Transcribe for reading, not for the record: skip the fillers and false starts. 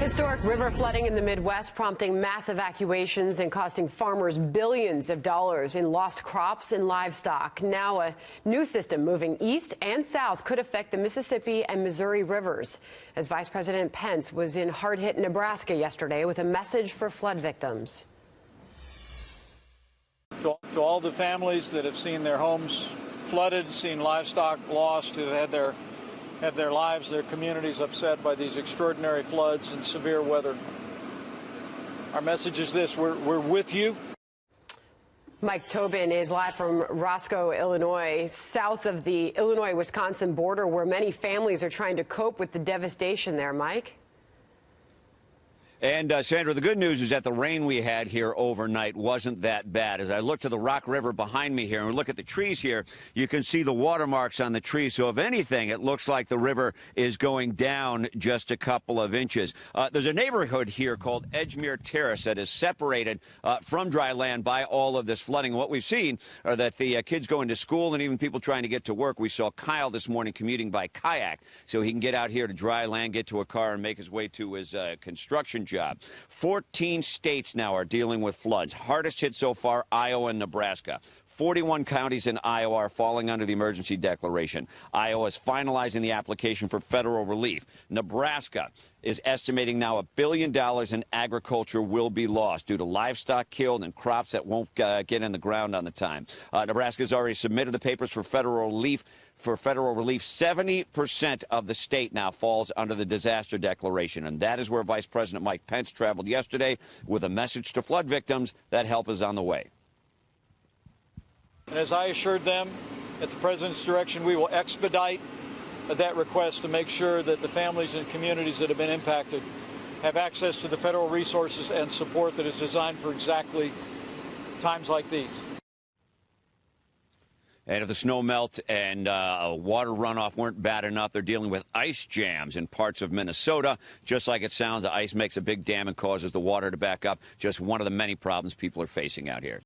Historic river flooding in the Midwest prompting mass evacuations and costing farmers billions of dollars in lost crops and livestock. Now a new system moving east and south could affect the Mississippi and Missouri rivers. As Vice President Pence was in hard-hit Nebraska yesterday with a message for flood victims. To all the families that have seen their homes flooded, seen livestock lost, who had their lives, their communities upset by these extraordinary floods and severe weather. Our message is this: we're with you. Mike Tobin is live from Roscoe, Illinois, south of the Illinois-Wisconsin border, where many families are trying to cope with the devastation there. Mike? And, Sandra, the good news is that the rain we had here overnight wasn't that bad. As I look to the Rock River behind me here and we look at the trees here, you can see the watermarks on the trees. So, if anything, it looks like the river is going down just a couple of inches. There's a neighborhood here called Edgemere Terrace that is separated from dry land by all of this flooding. What we've seen are that the kids going to school and even people trying to get to work. We saw Kyle this morning commuting by kayak so he can get out here to dry land, get to a car, and make his way to his construction job. 14 states now are dealing with floods. Hardest hit so far, Iowa and Nebraska. 41 counties in Iowa are falling under the emergency declaration. Iowa is finalizing the application for federal relief. Nebraska is estimating now $1 billion in agriculture will be lost due to livestock killed and crops that won't get in the ground on the time. Nebraska has already submitted the papers for federal relief. 70% of the state now falls under the disaster declaration, and that is where Vice President Mike Pence traveled yesterday with a message to flood victims that help is on the way. And as I assured them, at the President's direction, we will expedite that request to make sure that the families and communities that have been impacted have access to the federal resources and support that is designed for exactly times like these. And if the snow melt and water runoff weren't bad enough, they're dealing with ice jams in parts of Minnesota. Just like it sounds, the ice makes a big dam and causes the water to back up. Just one of the many problems people are facing out here.